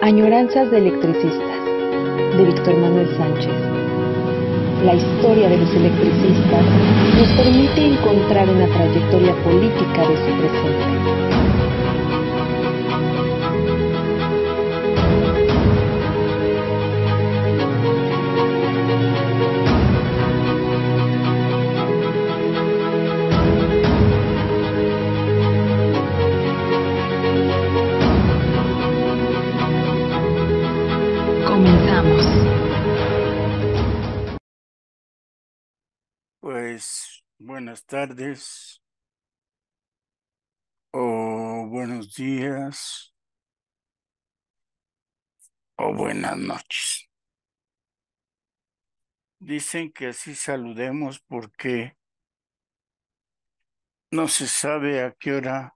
Añoranzas de electricistas, de Víctor Manuel Sánchez. La historia de los electricistas nos permite encontrar una trayectoria política de su presente. Comenzamos. Pues buenas tardes o buenos días o buenas noches. Dicen que así saludemos porque no se sabe a qué hora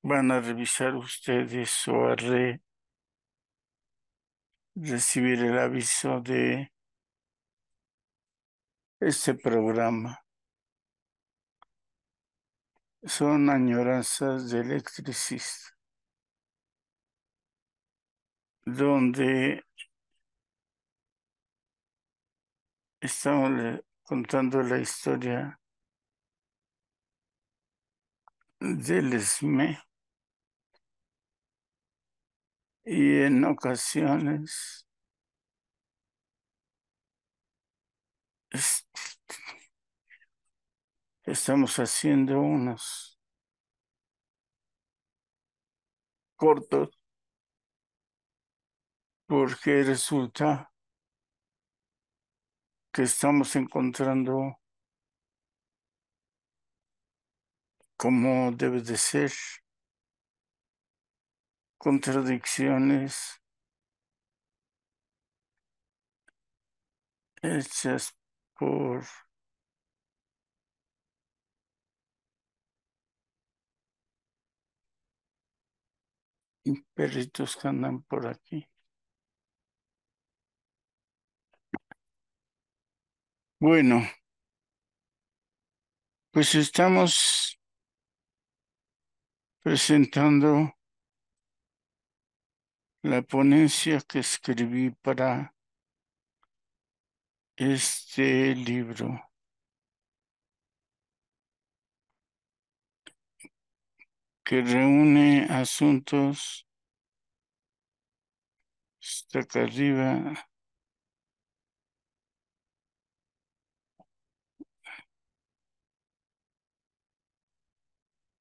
van a revisar ustedes o a recibir el aviso de este programa. Son añoranzas de electricista, donde estamos contando la historia del ESME y en ocasiones estamos haciendo unos cortos porque resulta que estamos encontrando como debe de ser contradicciones hechas por perritos que andan por aquí. Bueno, pues estamos presentando la ponencia que escribí para este libro, que reúne asuntos, está acá arriba,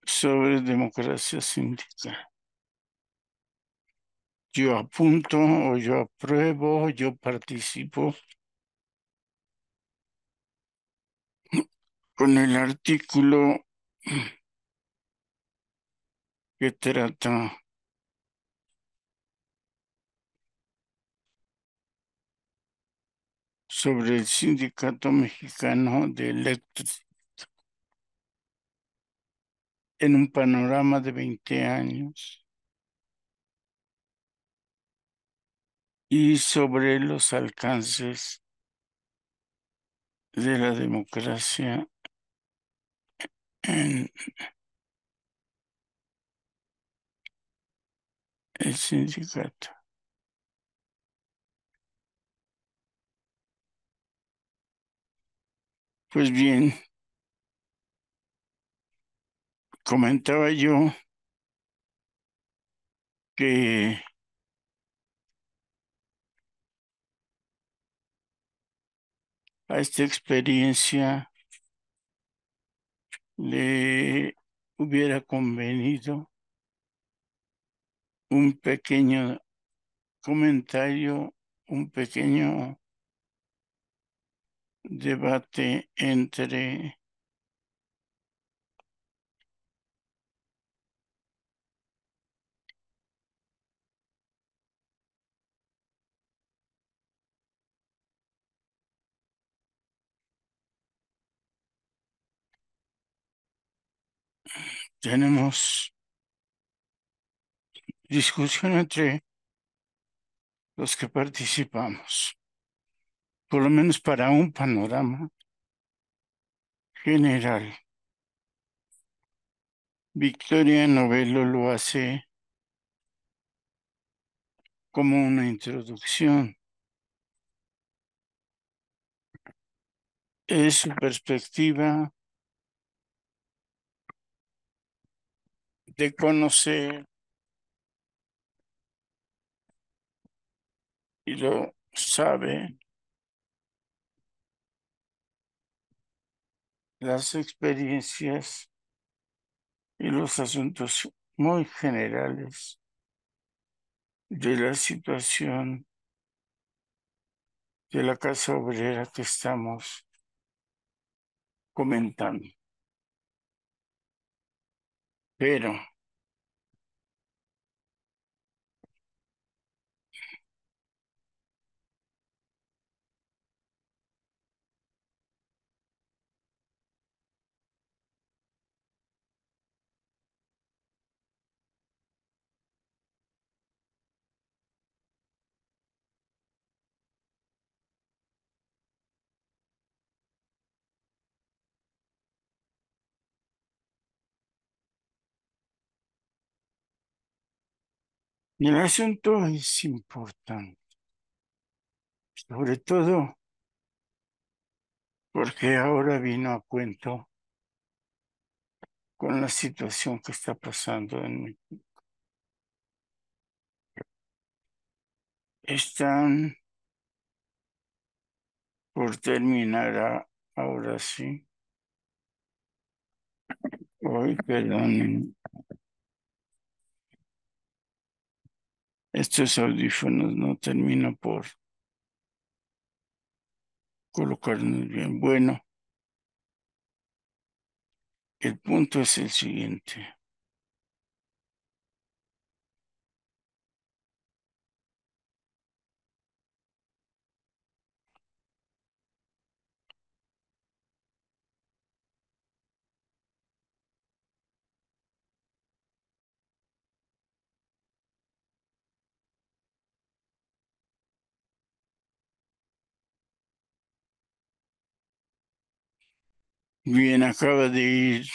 sobre democracia sindical. Yo apunto o yo apruebo, o yo participo con el artículo que trata sobre el Sindicato Mexicano de Electricidad en un panorama de 20 años y sobre los alcances de la democracia en el sindicato. Pues bien, comentaba yo que a esta experiencia le hubiera convenido un pequeño comentario, un pequeño debate entre tenemos discusión entre los que participamos, por lo menos para un panorama general. Victoria Novello lo hace como una introducción. Es su perspectiva de conocer, y lo sabe, las experiencias y los asuntos muy generales de la situación de la clase obrera que estamos comentando. Pero el asunto es importante, sobre todo porque ahora vino a cuento con la situación que está pasando en México. Están por terminar ahora sí. Hoy, perdonen. Estos audífonos no termino por colocarnos bien. Bueno, el punto es el siguiente. Bien, acaba de ir,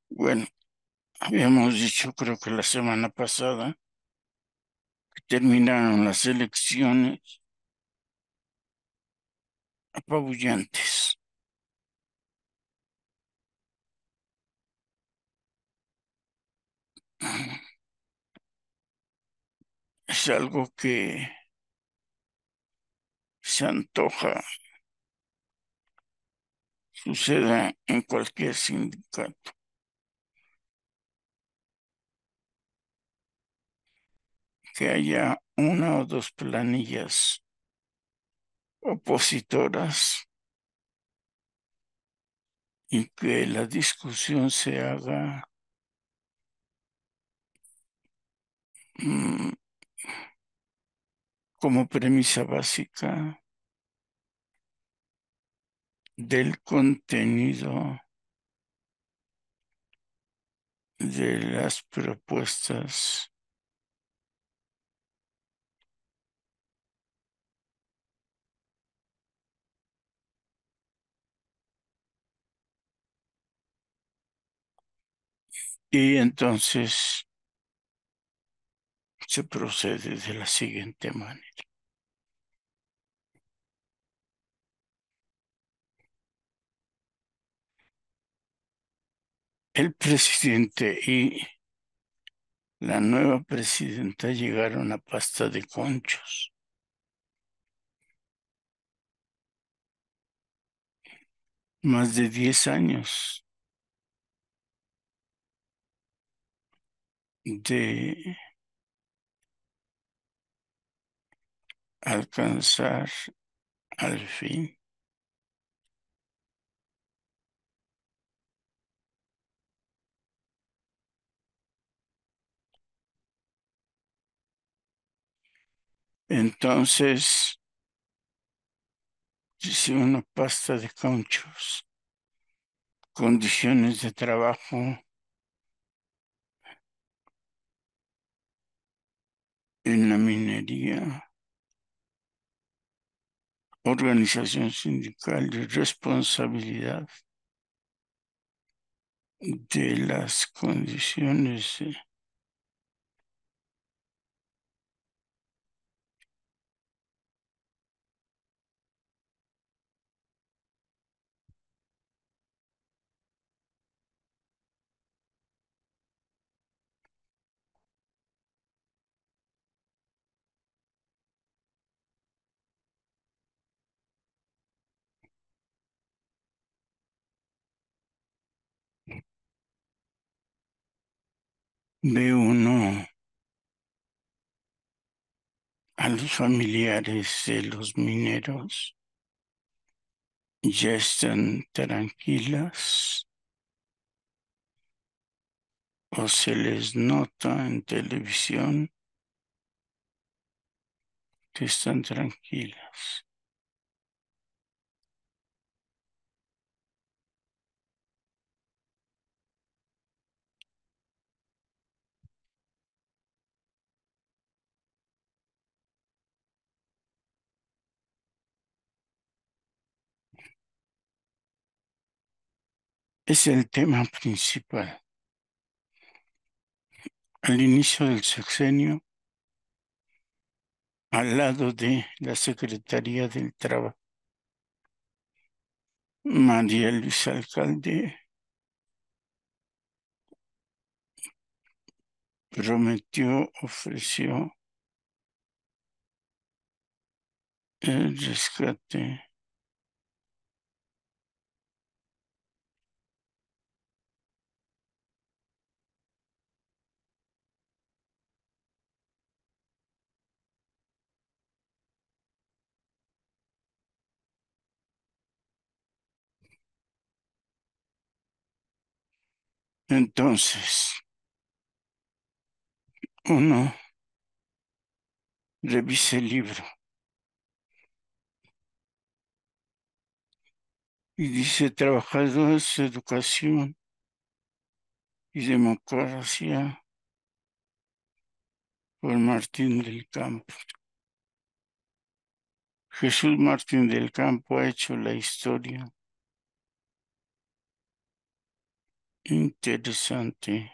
bueno, habíamos dicho creo que la semana pasada que terminaron las elecciones apabullantes. Es algo que se antoja suceda en cualquier sindicato, que haya una o dos planillas opositoras y que la discusión se haga mm, como premisa básica del contenido de las propuestas y entonces se procede de la siguiente manera. El presidente y la nueva presidenta llegaron a pasta de conchos. Más de 10 años de alcanzar al fin entonces hice una pasta de conchos, condiciones de trabajo en la minería, organización sindical y responsabilidad de las condiciones de uno a los familiares de los mineros ya están tranquilas o se les nota en televisión que están tranquilas. Es el tema principal. Al inicio del sexenio, al lado de la Secretaría del Trabajo, María Luisa Alcalde prometió, ofreció el rescate. Entonces, uno revisa el libro y dice Trabajadores, Educación y Democracia por Martín del Campo. Jesús Martín del Campo ha hecho la historia interesante.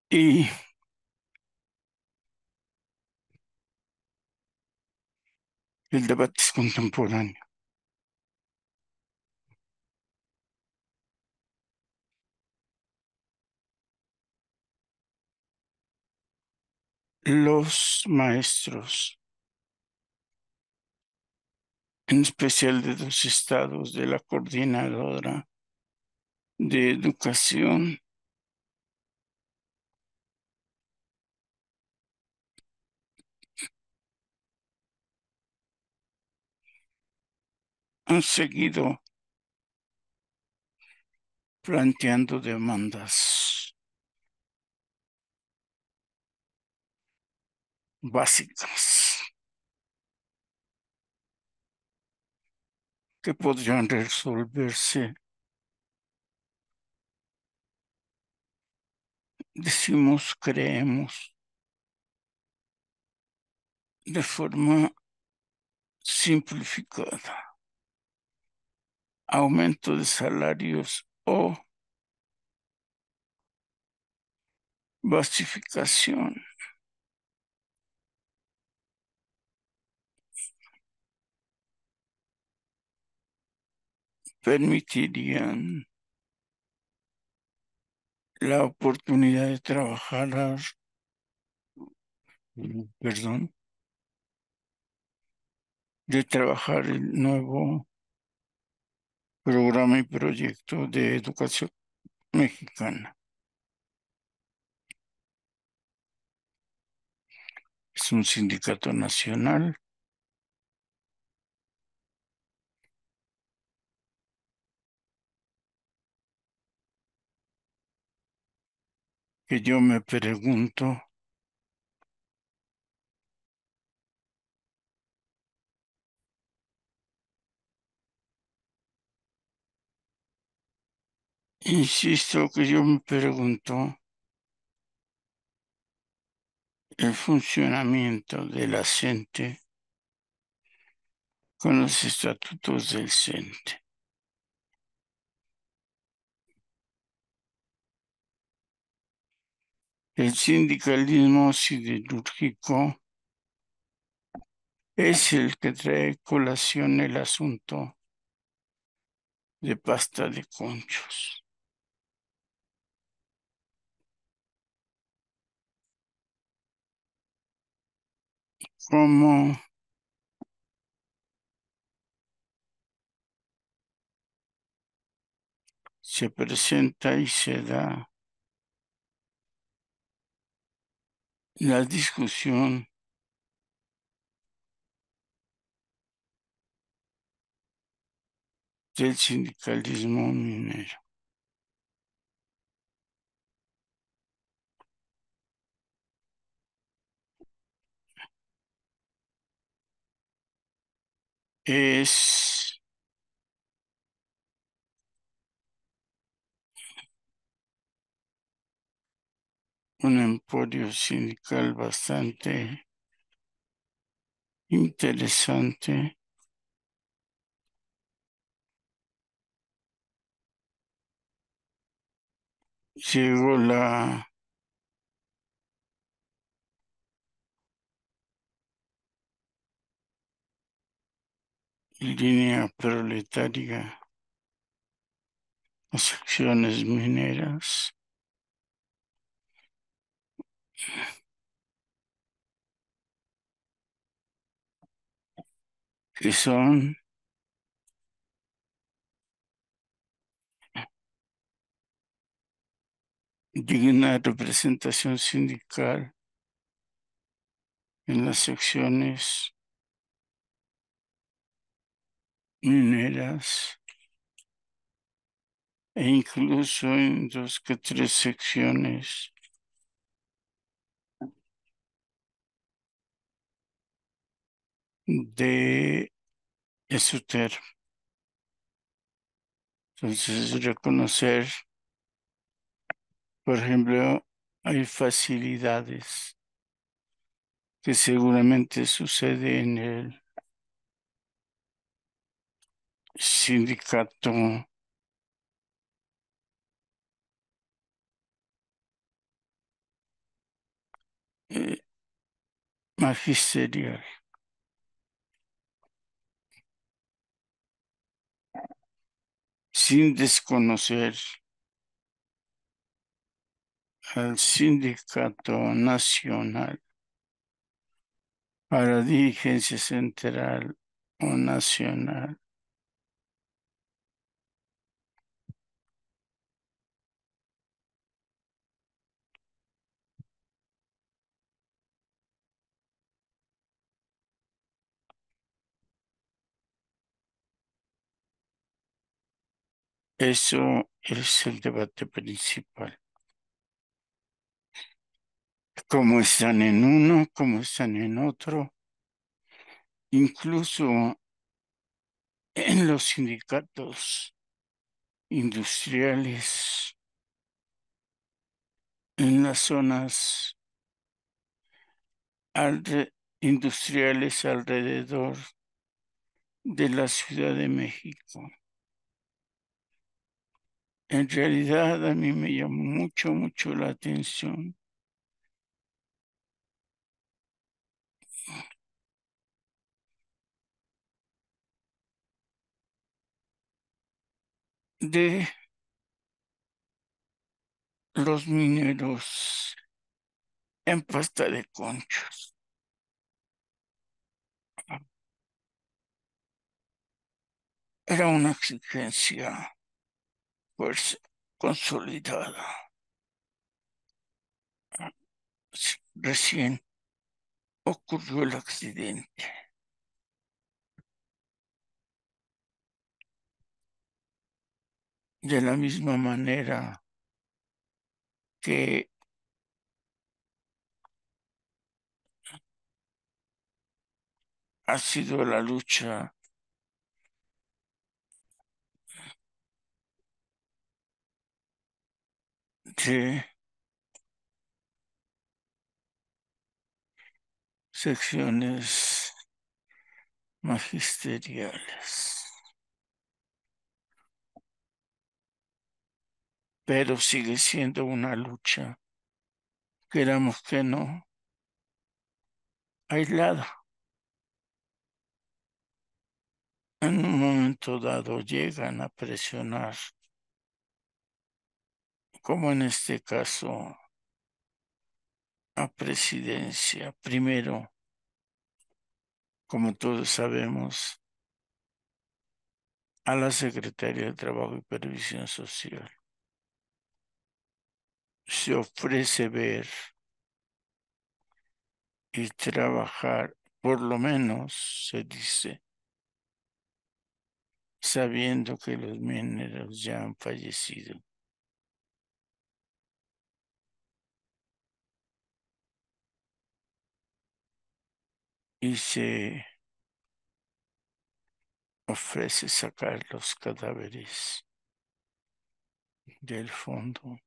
Y el debate es contemporáneo. Los maestros, en especial de dos estados de la Coordinadora de Educación, han seguido planteando demandas básicas que podrían resolverse, decimos, creemos, de forma simplificada. Aumento de salarios o basificación permitirían la oportunidad de trabajar, perdón, de trabajar el nuevo programa y proyecto de educación mexicana. Es un sindicato nacional que yo me pregunto Insisto que yo me pregunto el funcionamiento de la CENTE con los estatutos del CENTE. El sindicalismo siderúrgico es el que trae a colación el asunto de pasta de conchos. Cómo se presenta y se da la discusión del sindicalismo minero. Es un emporio sindical bastante interesante. Llegó la línea proletaria, las acciones mineras, que son digna representación sindical en las secciones mineras e incluso en dos que tres secciones de Esoter. Entonces, reconocer, por ejemplo, hay facilidades que seguramente sucede en el sindicato eh, magisterial, sin desconocer al sindicato nacional, a la dirigencia central o nacional. Eso es el debate principal. Cómo están en uno, cómo están en otro, incluso en los sindicatos industriales, en las zonas industriales alrededor de la Ciudad de México. En realidad a mí me llamó mucho, mucho la atención de los mineros en pasta de conchos. Era una exigencia pues consolidada. Recién ocurrió el accidente. De la misma manera que ha sido la lucha . de secciones magisteriales. Pero sigue siendo una lucha, queramos que no, aislada. En un momento dado llegan a presionar, como en este caso, a presidencia. Primero, como todos sabemos, a la Secretaría de Trabajo y Previsión Social. Se ofrece ver y trabajar, por lo menos, se dice, sabiendo que los mineros ya han fallecido. Y se ofrece sacar los cadáveres del fondo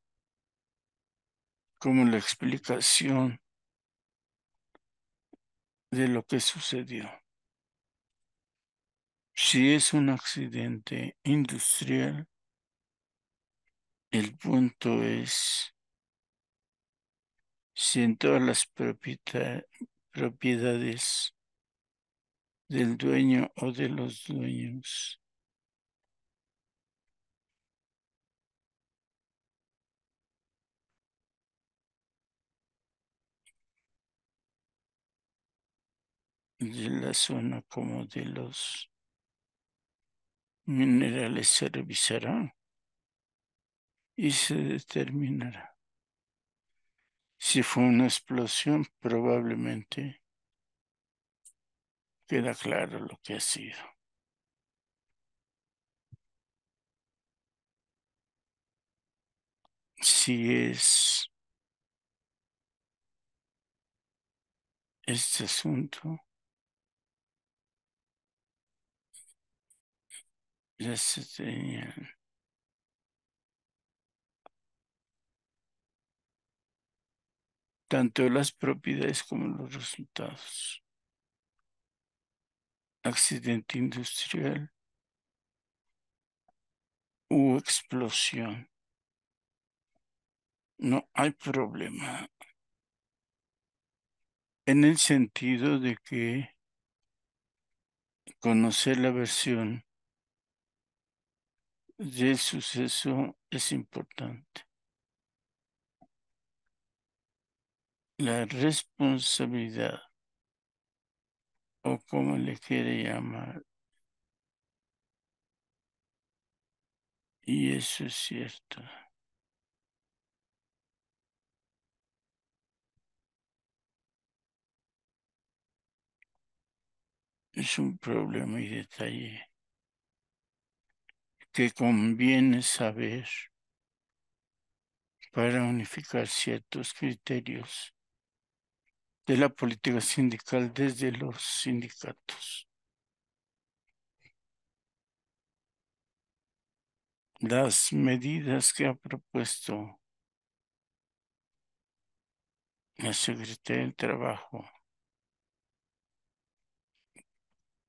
como la explicación de lo que sucedió. Si es un accidente industrial, el punto es si en todas las propiedades del dueño o de los dueños de la zona como de los minerales se revisará y se determinará. Si fue una explosión, probablemente queda claro lo que ha sido. Si es este asunto, ya se tenían tanto las propiedades como los resultados. Accidente industrial u explosión. No hay problema en el sentido de que conocer la versión del suceso es importante. La responsabilidad, o como le quiere llamar, y eso es cierto, es un problema y detalle que conviene saber para unificar ciertos criterios de la política sindical desde los sindicatos. Las medidas que ha propuesto la Secretaría del Trabajo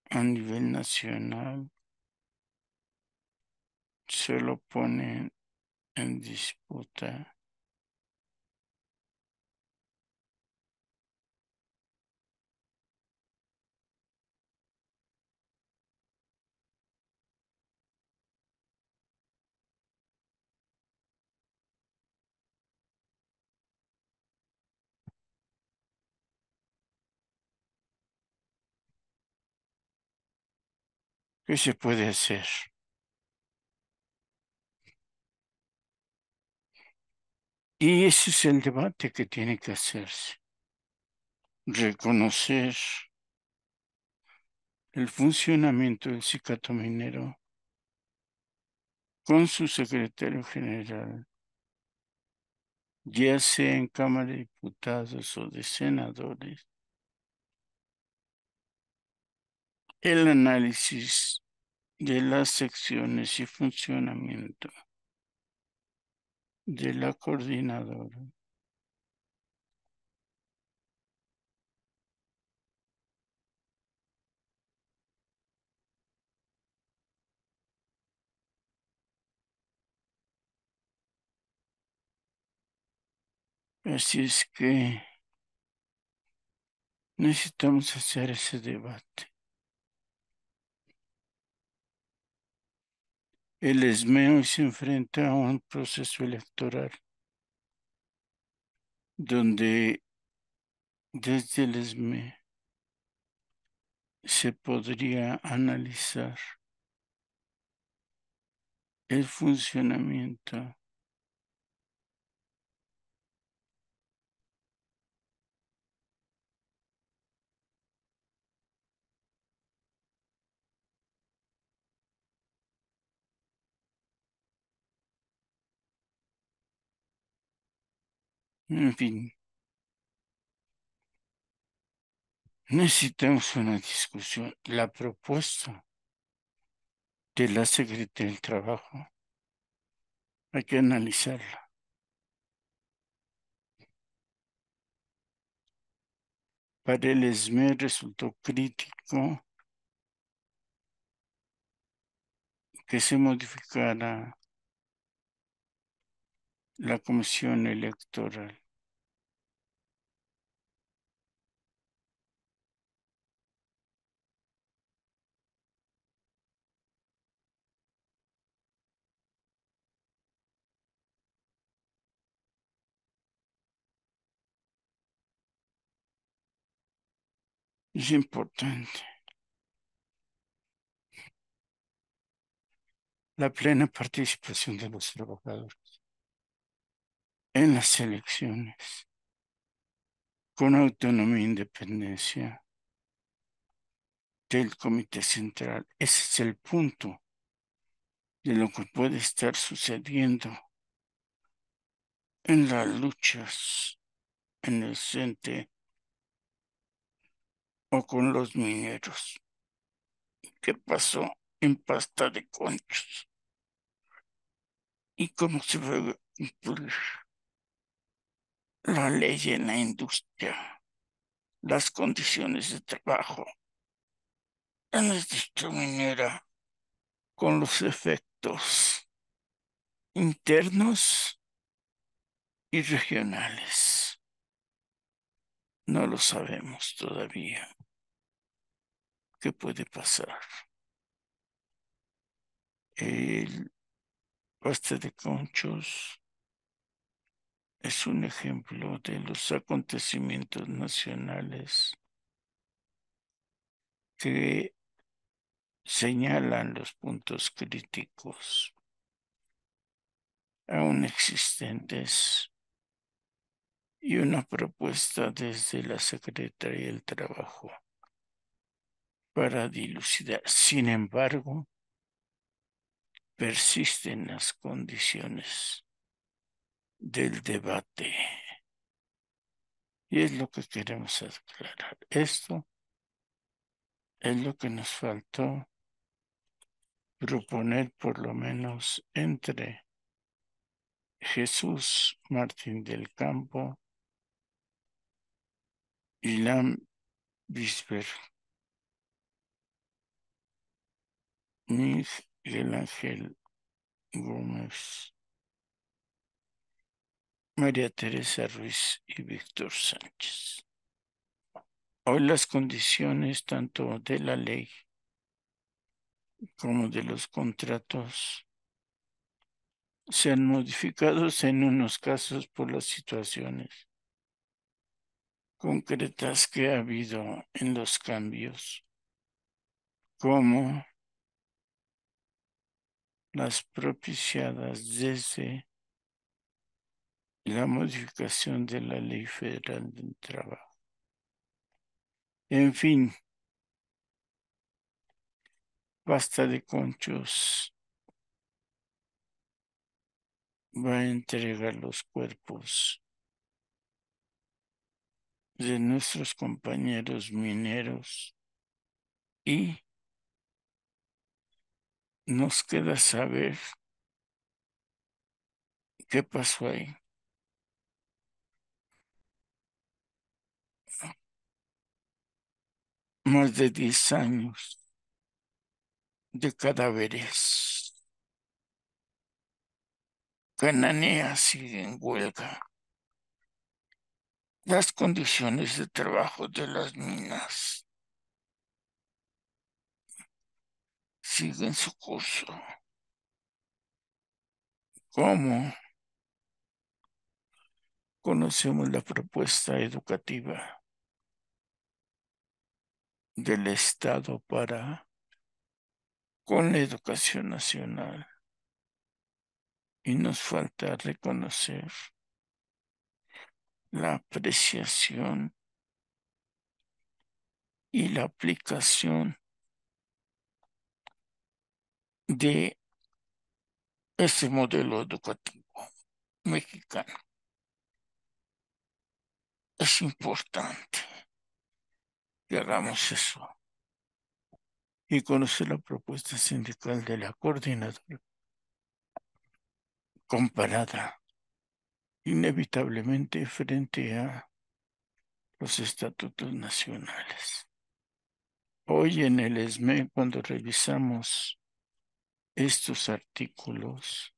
a nivel nacional solo ponen en disputa qué se puede hacer. Y ese es el debate que tiene que hacerse. Reconocer el funcionamiento del sindicato minero con su secretario general, ya sea en Cámara de Diputados o de Senadores, el análisis de las secciones y funcionamiento de la coordinadora. Así es que necesitamos hacer ese debate. El ESME se enfrenta a un proceso electoral donde desde el ESME se podría analizar el funcionamiento, en fin, necesitamos una discusión. La propuesta de la Secretaría del Trabajo hay que analizarla. Para el ESME resultó crítico que se modificara la comisión electoral. Es importante la plena participación de los trabajadores en las elecciones, con autonomía e independencia del Comité Central. Ese es el punto de lo que puede estar sucediendo en las luchas en el CENTE o con los mineros. ¿Qué pasó en Pasta de Conchos? ¿Y cómo se va a cumplir la ley en la industria? Las condiciones de trabajo en la industria minera con los efectos internos y regionales. No lo sabemos todavía. ¿Qué puede pasar? El Pasta de Conchos es un ejemplo de los acontecimientos nacionales que señalan los puntos críticos aún existentes y una propuesta desde la Secretaría del Trabajo para dilucidar. Sin embargo, persisten las condiciones del debate y es lo que queremos aclarar. Esto es lo que nos faltó proponer por lo menos entre Jesús Martín del Campo y Bisber, Miguel Ángel Gómez, María Teresa Ruiz y Víctor Sánchez. Hoy las condiciones tanto de la ley como de los contratos se han modificado en unos casos por las situaciones concretas que ha habido en los cambios, como las propiciadas desde la modificación de la Ley Federal del Trabajo. En fin, Pasta de Conchos va a entregar los cuerpos de nuestros compañeros mineros y nos queda saber ¿Qué pasó ahí? Más de 10 años de cadáveres. Cananea sigue en huelga. Las condiciones de trabajo de las minas siguen su curso. ¿Cómo conocemos la propuesta educativa del Estado para con la educación nacional? Y nos falta reconocer la apreciación y la aplicación de ese modelo educativo mexicano. Es importante que hagamos eso y conocer la propuesta sindical de la coordinadora comparada inevitablemente frente a los estatutos nacionales. Hoy en el ESME, cuando revisamos estos artículos,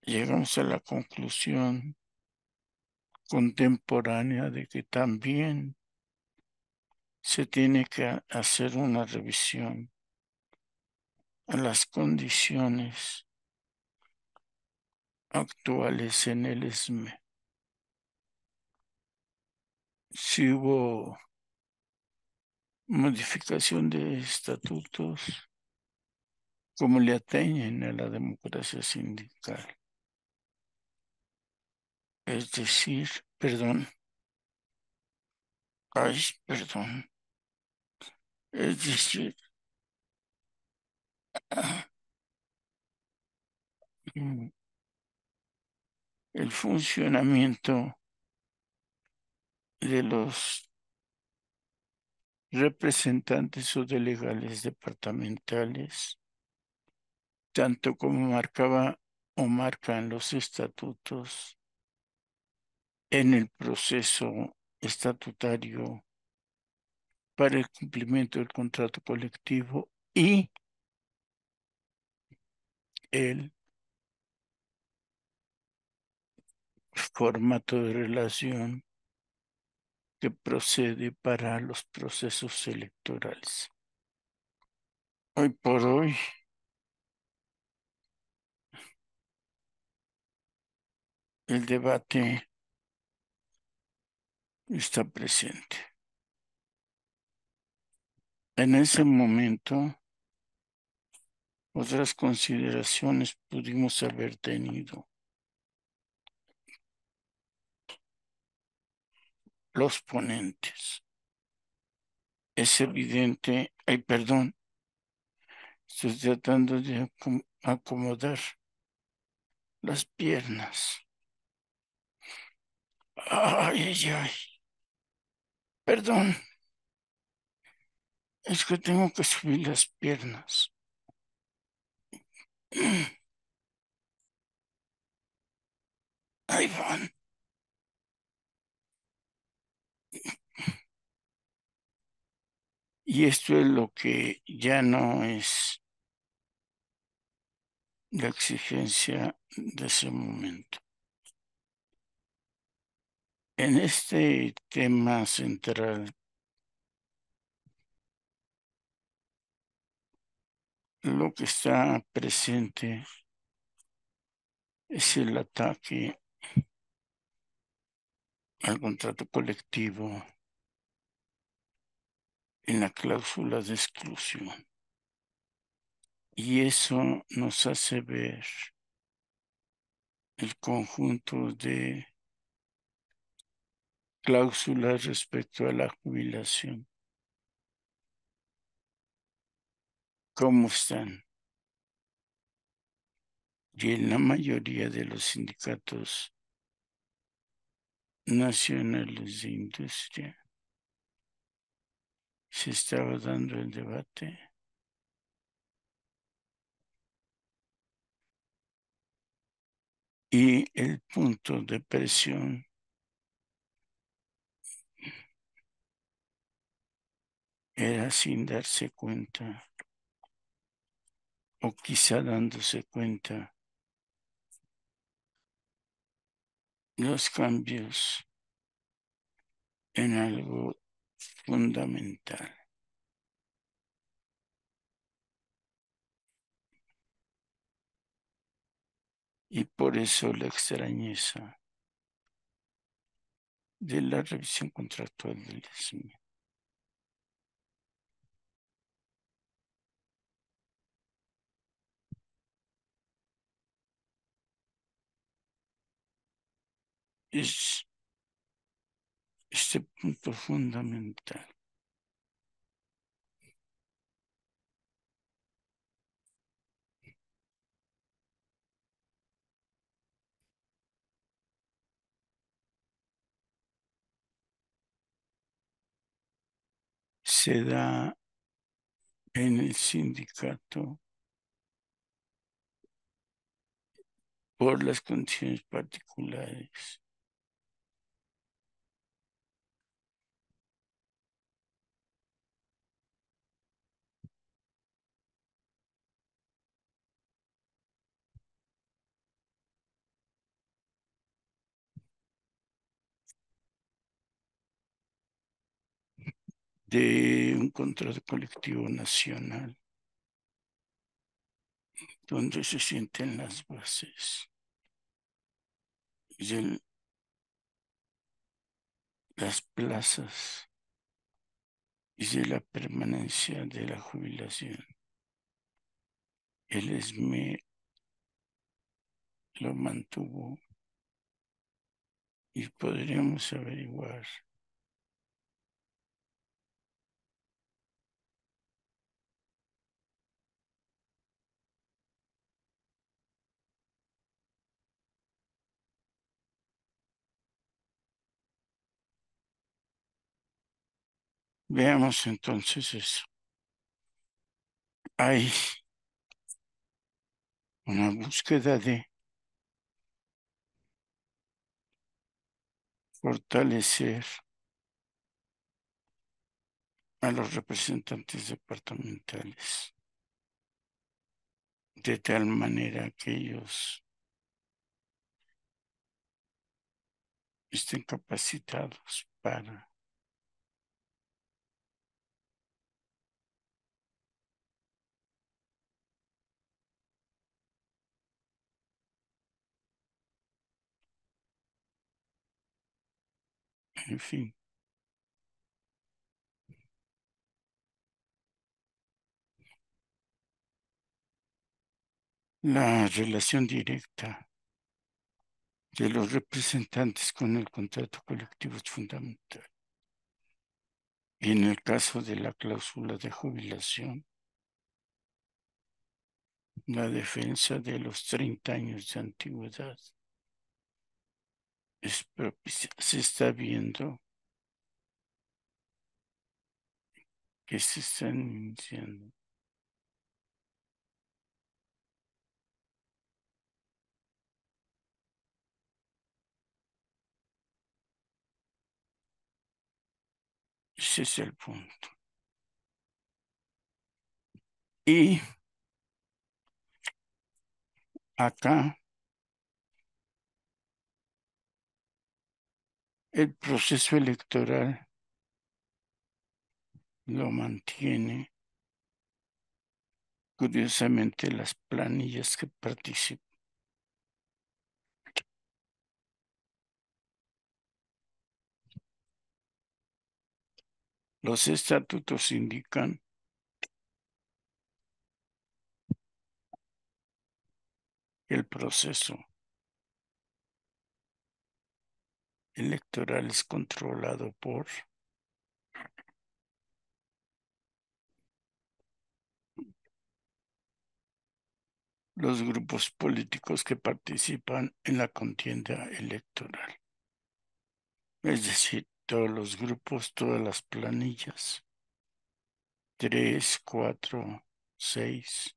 llegamos a la conclusión contemporánea de que también se tiene que hacer una revisión a las condiciones actuales en el ESME. Si hubo modificación de estatutos, como le atañen a la democracia sindical. Es decir, perdón, perdón, es decir, mm, el funcionamiento de los representantes o delegales departamentales, tanto como marcaba o marcan los estatutos en el proceso estatutario para el cumplimiento del contrato colectivo y el formato de relación que procede para los procesos electorales. Hoy por hoy, el debate está presente. En ese momento, otras consideraciones pudimos haber tenido. Los ponentes. Es evidente, ay, perdón, estoy tratando de acomodar las piernas. Ay, ay, ay. Perdón, es que tengo que subir las piernas. Ahí van. Y esto es lo que ya no es la exigencia de ese momento. En este tema central, lo que está presente es el ataque al contrato colectivo en la cláusula de exclusión. Y eso nos hace ver el conjunto de cláusulas respecto a la jubilación. ¿Cómo están? Y en la mayoría de los sindicatos nacionales de industria se estaba dando el debate y el punto de presión era sin darse cuenta, o quizá dándose cuenta, los cambios en algo fundamental. Y por eso la extrañeza de la revisión contractual del SME. Es este punto fundamental. Se da en el sindicato por las condiciones particulares de un contrato colectivo nacional donde se sienten las bases de las plazas y de la permanencia de la jubilación. El SME lo mantuvo y podríamos averiguar. Veamos entonces eso. Hay una búsqueda de fortalecer a los representantes departamentales de tal manera que ellos estén capacitados para en fin, la relación directa de los representantes con el contrato colectivo es fundamental. Y en el caso de la cláusula de jubilación, la defensa de los 30 años de antigüedad es propicia. Se está viendo que se están iniciando. Ese es el punto. Y acá el proceso electoral lo mantiene curiosamente las planillas que participan. Los estatutos indican que el proceso electoral es controlado por los grupos políticos que participan en la contienda electoral. Es decir, todos los grupos, todas las planillas, 3, 4, 6,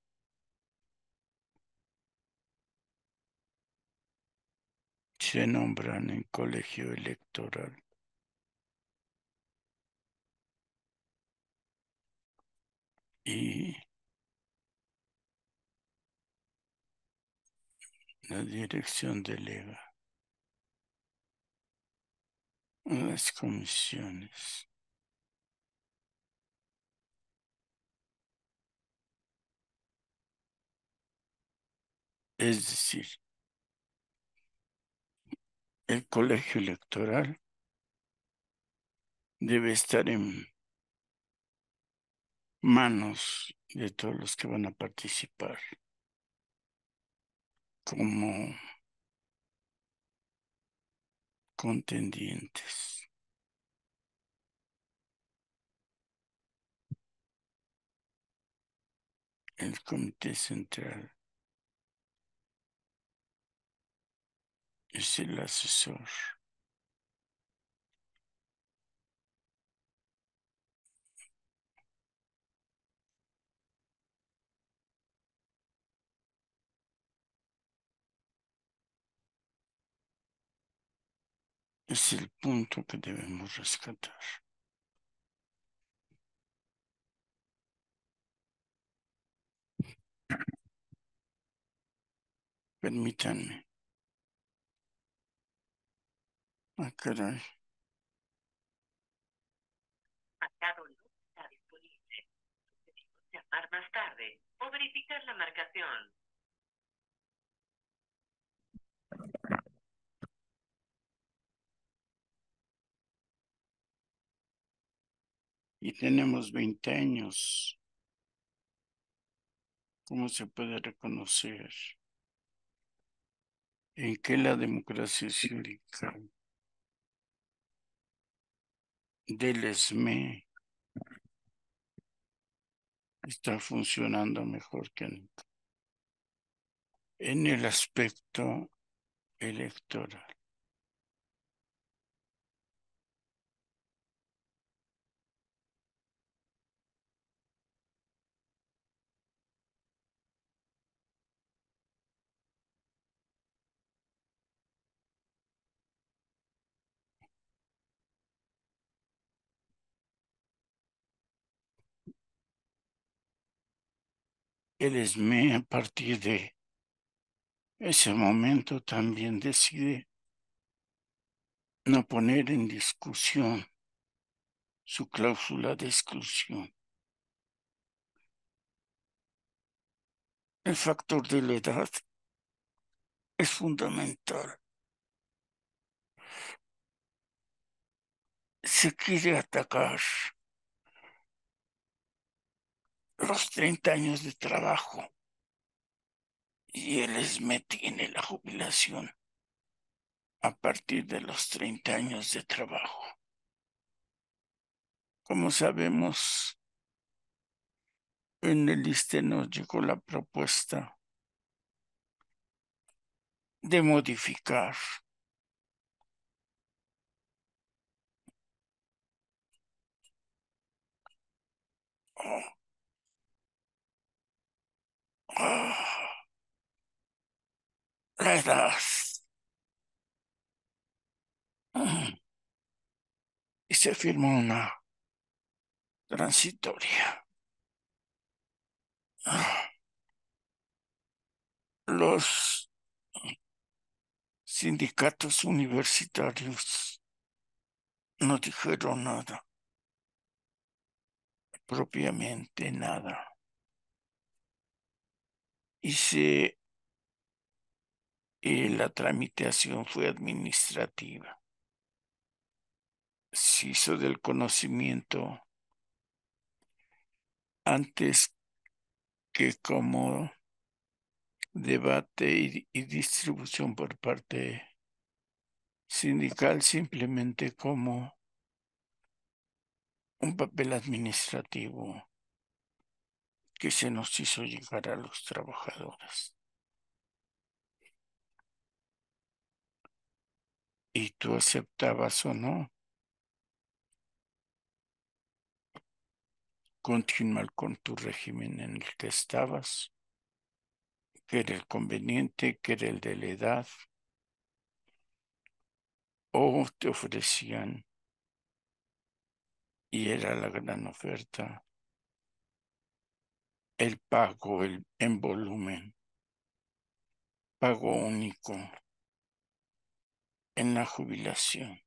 se nombran en colegio electoral. Y la dirección delega a las comisiones. Es decir, el colegio electoral debe estar en manos de todos los que van a participar como contendientes. El comité central es el asesor. Es el punto que debemos rescatar. Permítanme. Ah, caray. Marcado no está disponible. Podemos llamar más tarde o verificar la marcación. Y tenemos 20 años. ¿Cómo se puede reconocer en qué la democracia cívica del ESME está funcionando mejor que nunca en el aspecto electoral? El ESME a partir de ese momento también decide no poner en discusión su cláusula de exclusión. El factor de la edad es fundamental. Se quiere atacar los 30 años de trabajo y el ESME tiene la jubilación a partir de los 30 años de trabajo. Como sabemos, en el ISSSTE nos llegó la propuesta de modificar oh, oh, la edad. Y se firmó una transitoria. Los sindicatos universitarios no dijeron nada, propiamente nada. Y la tramitación fue administrativa. Se hizo del conocimiento antes que como debate y distribución por parte sindical, simplemente como un papel administrativo que se nos hizo llegar a los trabajadores. Y tú aceptabas o no continuar con tu régimen en el que estabas, que era el conveniente, que era el de la edad, o te ofrecían, y era la gran oferta, el pago en volumen, pago único en la jubilación.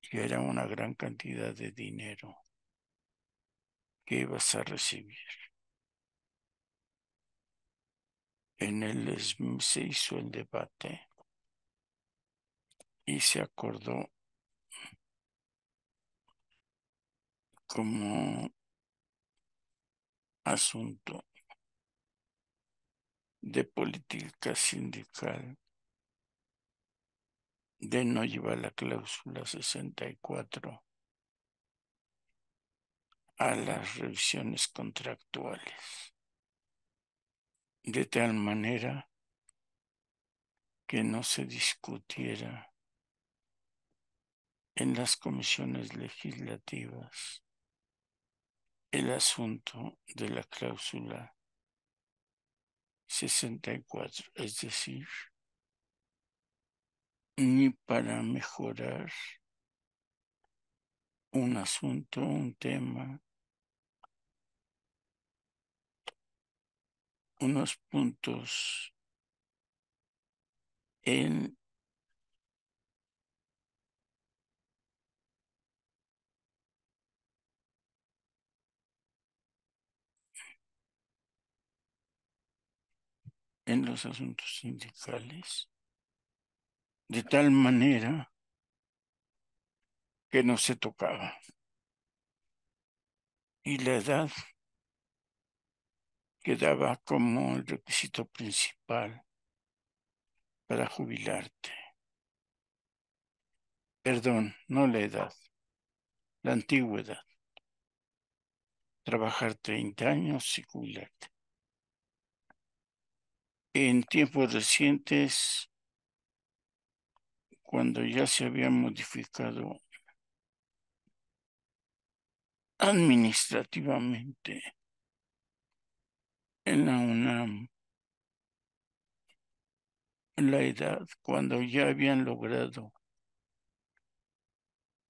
Y era una gran cantidad de dinero que ibas a recibir. En el ESM se hizo el debate y se acordó como asunto de política sindical de no llevar la cláusula 64 a las revisiones contractuales, de tal manera que no se discutiera en las comisiones legislativas el asunto de la cláusula 64, es decir, ni para mejorar un asunto, un tema, unos puntos en los asuntos sindicales, de tal manera que no se tocaba. Y la edad quedaba como el requisito principal para jubilarte. Perdón, no la edad, la antigüedad. Trabajar 30 años y jubilarte. En tiempos recientes, cuando ya se había modificado administrativamente en la UNAM la edad, cuando ya habían logrado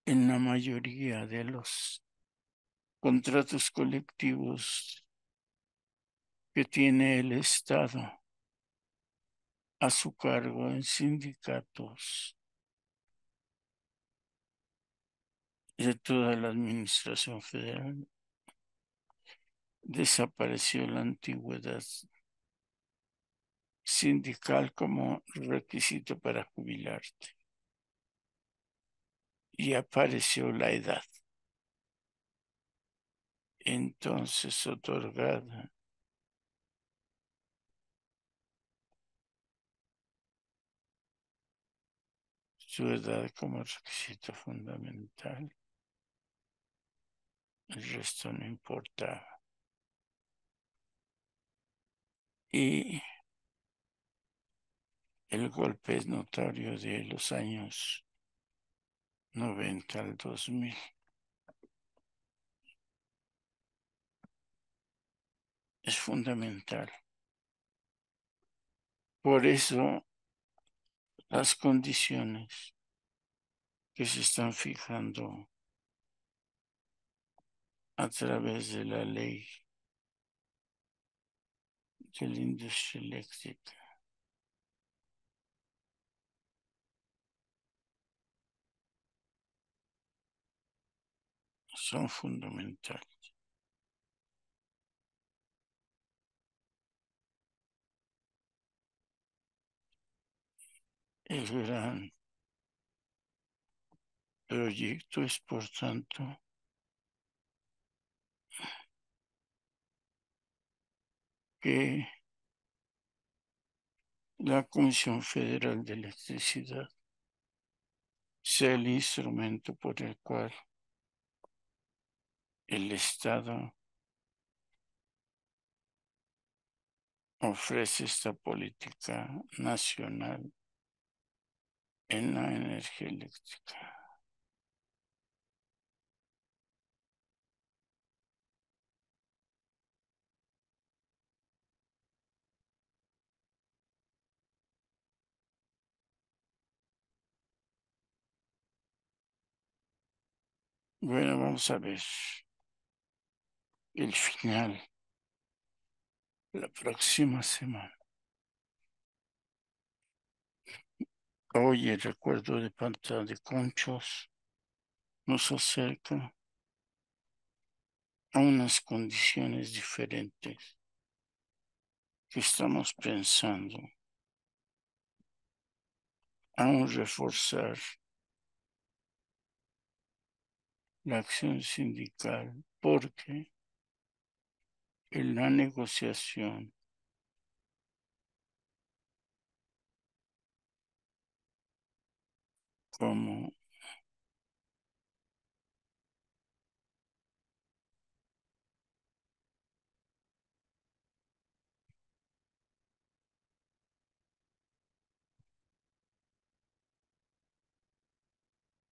en la mayoría de los contratos colectivos que tiene el Estado a su cargo en sindicatos de toda la administración federal, desapareció la antigüedad sindical como requisito para jubilarte y apareció la edad entonces otorgada su edad como requisito fundamental. El resto no importaba. Y el golpe es notorio de los años 90 al 2000. Es fundamental. Por eso las condiciones que se están fijando a través de la ley de la industria eléctrica son fundamentales. El gran proyecto es, por tanto, que la Comisión Federal de Electricidad sea el instrumento por el cual el Estado ofrece esta política nacional en la energía eléctrica. Bueno, vamos a ver el final la próxima semana. Hoy el recuerdo de Panta de Conchos nos acerca a unas condiciones diferentes que estamos pensando, aún reforzar la acción sindical, porque en la negociación como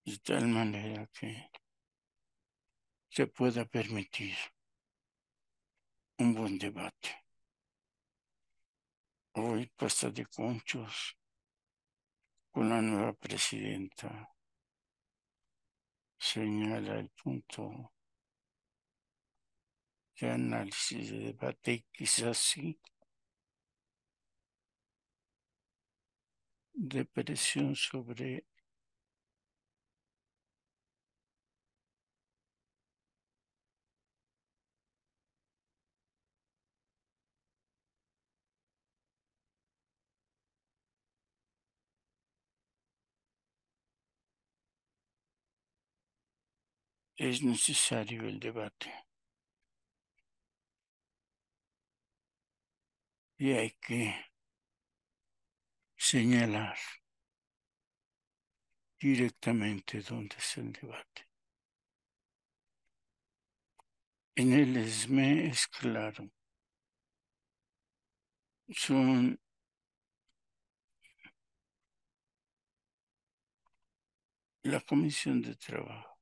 de tal manera que se pueda permitir un buen debate. Hoy Pasta de Conchos con la nueva presidenta señala el punto de análisis de debate y quizás sí de presión sobre es necesario el debate y hay que señalar directamente dónde es el debate. En el ESME es claro, son la Comisión de Trabajo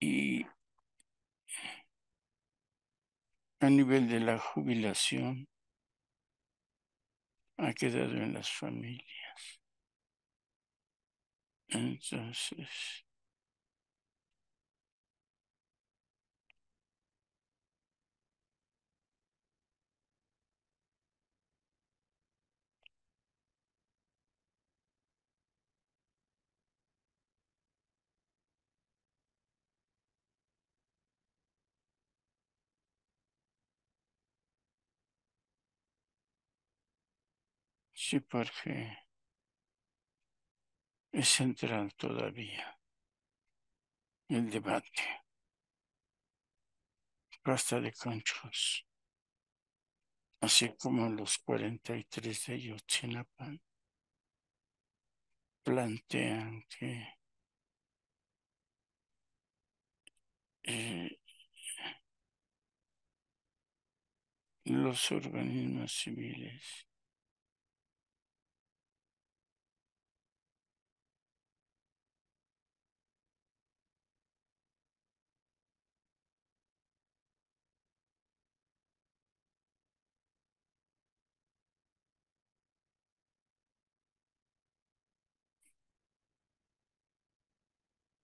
y a nivel de la jubilación ha quedado en las familias. Entonces, sí, porque es central todavía el debate. Basta de conchos, así como los 43 de Ayotzinapa plantean que eh, los organismos civiles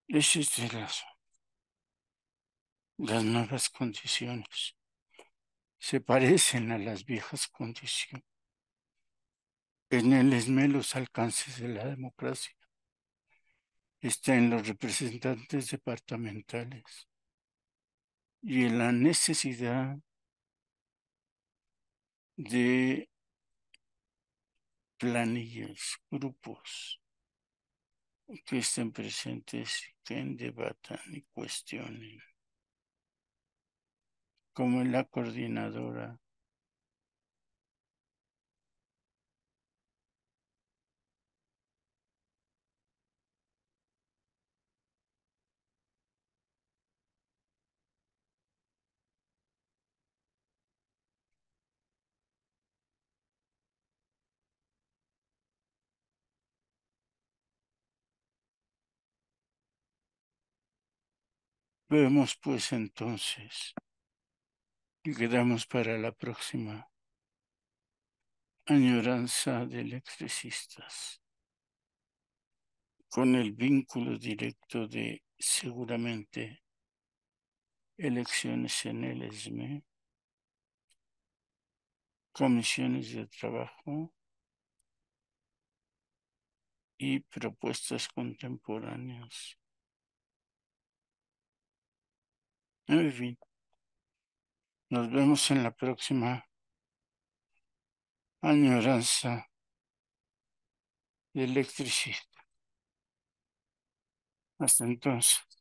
existen las nuevas condiciones, se parecen a las viejas condiciones. En el ESME los alcances de la democracia está en los representantes departamentales y en la necesidad de planillas, grupos que estén presentes y que debatan y cuestionen, como en la coordinadora. Vemos pues entonces y quedamos para la próxima añoranza de electricistas, con el vínculo directo de seguramente elecciones en el ESME, comisiones de trabajo y propuestas contemporáneas. En fin, nos vemos en la próxima añoranza de electricista. Hasta entonces.